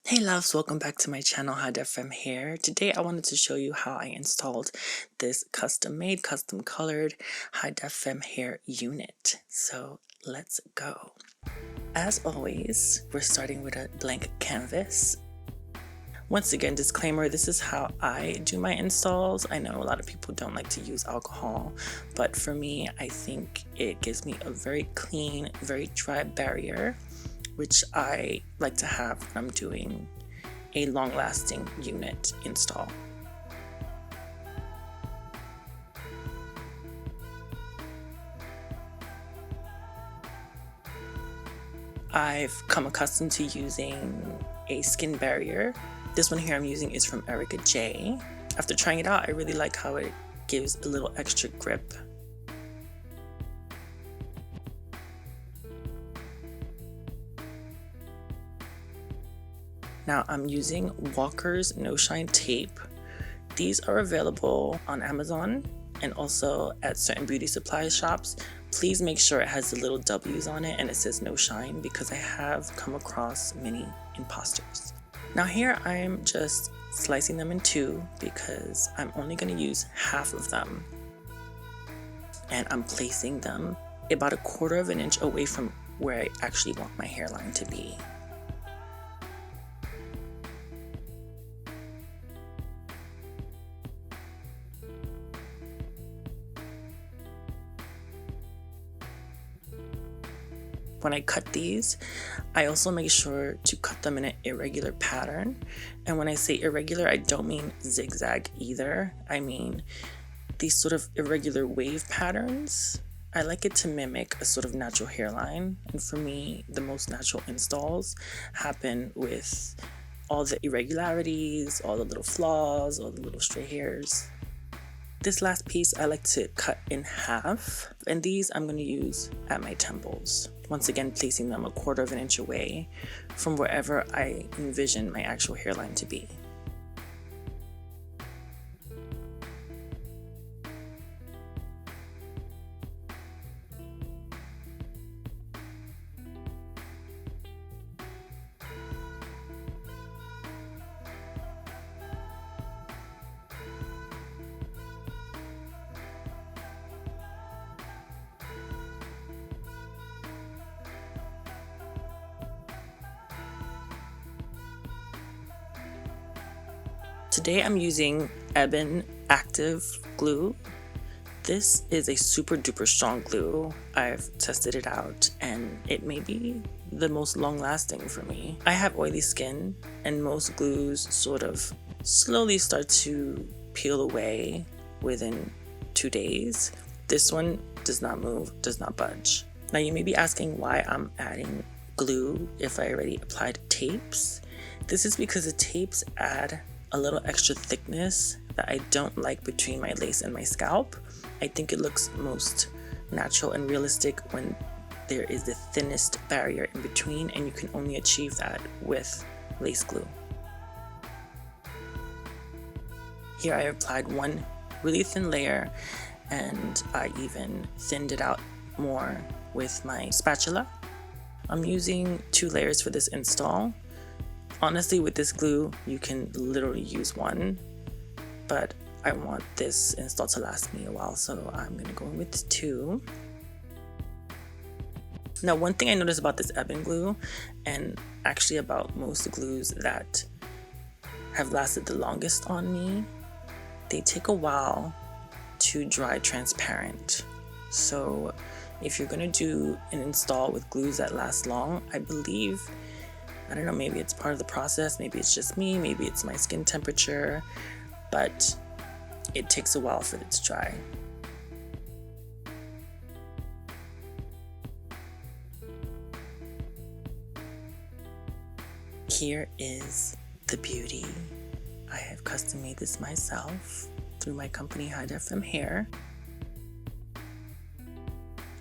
Hey loves, welcome back to my channel, Hi-Def Femme here. Today I wanted to show you how I installed this custom made, custom colored Hi-Def Femme hair unit. So let's go. As always, we're starting with a blank canvas. Once again, disclaimer, this is how I do my installs. I know a lot of people don't like to use alcohol, but for me, I think it gives me a very clean, very dry barrier, which I like to have when I'm doing a long-lasting unit install. I've come accustomed to using a skin barrier. This one here I'm using is from Erica J. After trying it out, I really like how it gives a little extra grip. Now I'm using Walker's No Shine tape. These are available on Amazon and also at certain beauty supply shops. Please make sure it has the little W's on it and it says no shine, because I have come across many imposters. Now here I'm just slicing them in two because I'm only going to use half of them. And I'm placing them about 1/4 of an inch away from where I actually want my hairline to be. When I cut these, I also make sure to cut them in an irregular pattern. And when I say irregular, I don't mean zigzag either. I mean these sort of irregular wave patterns. I like it to mimic a sort of natural hairline. And for me, the most natural installs happen with all the irregularities, all the little flaws, all the little stray hairs. This last piece I like to cut in half, and these I'm going to use at my temples. Once again, placing them 1/4 of an inch away from wherever I envision my actual hairline to be. Today I'm using Ebin Glue. This is a super duper strong glue. I've tested it out and it may be the most long lasting for me. I have oily skin and most glues sort of slowly start to peel away within 2 days. This one does not move, does not budge. Now you may be asking why I'm adding glue if I already applied tapes. This is because the tapes add a little extra thickness that I don't like between my lace and my scalp. I think it looks most natural and realistic when there is the thinnest barrier in between, and you can only achieve that with lace glue. Here I applied one really thin layer, and I even thinned it out more with my spatula. I'm using 2 layers for this install. Honestly, with this glue, you can literally use one, but I want this install to last me a while, so I'm gonna go in with 2. Now, one thing I noticed about this Ebin glue, and actually about most glues that have lasted the longest on me, they take a while to dry transparent. So if you're gonna do an install with glues that last long, I believe, I don't know, maybe it's part of the process, maybe it's just me, maybe it's my skin temperature, but it takes a while for it to dry. Here is the beauty. I have custom made this myself through my company Hi-Def Femme Hair.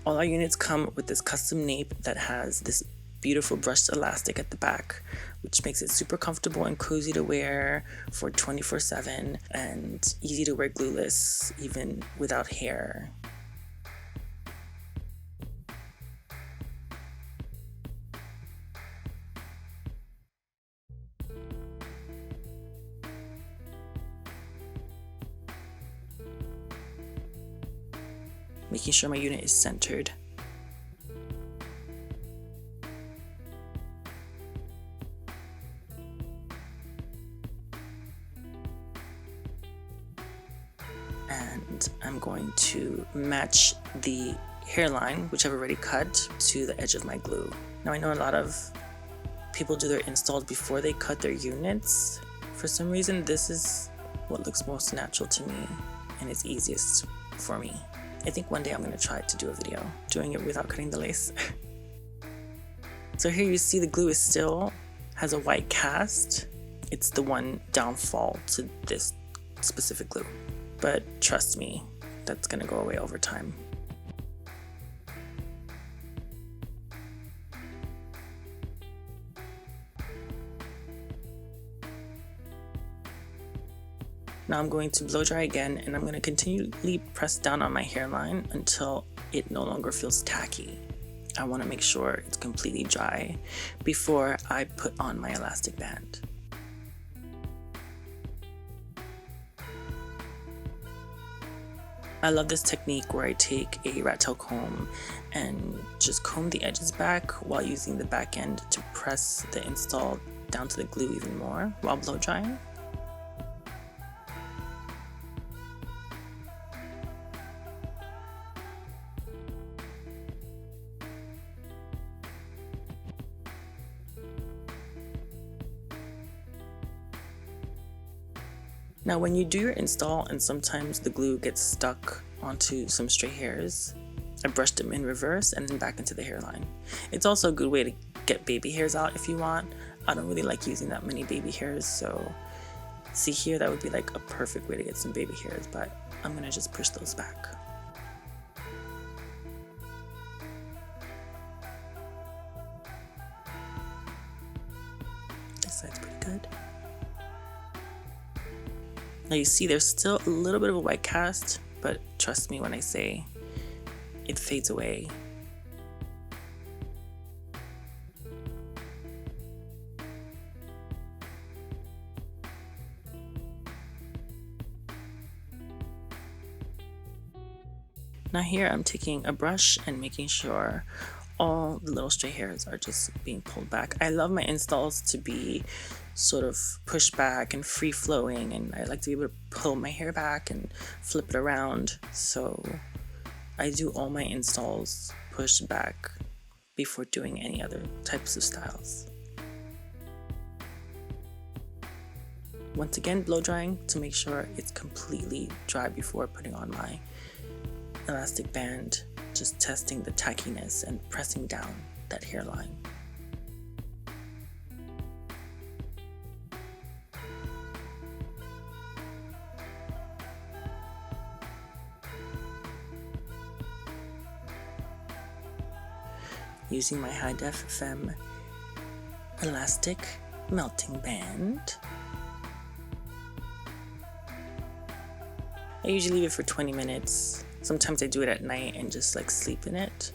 All our units come with this custom nape that has this beautiful brushed elastic at the back, which makes it super comfortable and cozy to wear for 24/7 and easy to wear glueless even without hair. making sure my unit is centered. And I'm going to match the hairline, which I've already cut, to the edge of my glue. Now I know a lot of people do their installs before they cut their units. For some reason, this is what looks most natural to me and is easiest for me. I think one day I'm going to try to do a video doing it without cutting the lace. So here you see the glue is still has a white cast. It's the one downfall to this specific glue. But trust me, that's going to go away over time. Now I'm going to blow dry again, and I'm going to continually press down on my hairline until it no longer feels tacky. I want to make sure it's completely dry before I put on my elastic band. I love this technique where I take a rat tail comb and just comb the edges back while using the back end to press the install down to the glue even more while blow drying. Now when you do your install and sometimes the glue gets stuck onto some stray hairs, I brush them in reverse and then back into the hairline. It's also a good way to get baby hairs out if you want. I don't really like using that many baby hairs, so see here, that would be like a perfect way to get some baby hairs, but I'm gonna just push those back. This side's pretty good. Now you see there's still a little bit of a white cast, but trust me when I say it fades away. Now here I'm taking a brush and making sure all the little stray hairs are just being pulled back. I love my installs to be sort of pushed back and free flowing, and I like to be able to pull my hair back and flip it around. So I do all my installs pushed back before doing any other types of styles. Once again, blow drying to make sure it's completely dry before putting on my elastic band, just testing the tackiness and pressing down that hairline. Using my Hi-Def Femme elastic melting band. I usually leave it for 20 minutes. Sometimes I do it at night and just like sleep in it.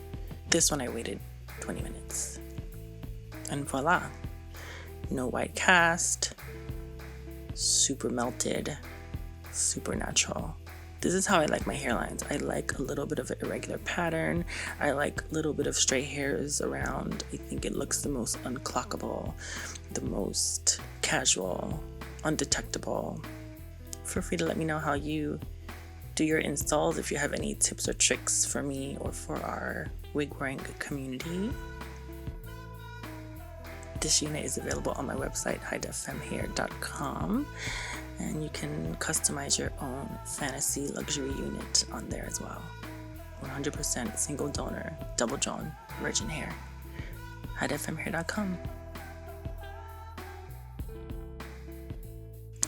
This one I waited 20 minutes. And voila, no white cast, super melted, super natural. This is how I like my hairlines. I like a little bit of an irregular pattern. I like a little bit of stray hairs around. I think it looks the most unclockable, the most casual, undetectable. Feel free to let me know how you do your installs, if you have any tips or tricks for me or for our wig wearing community. This unit is available on my website, hideffemmehair.com, and you can customize your own fantasy luxury unit on there as well. 100% single donor, double drawn, virgin hair. hideffemmehair.com.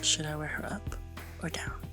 Should I wear her up or down?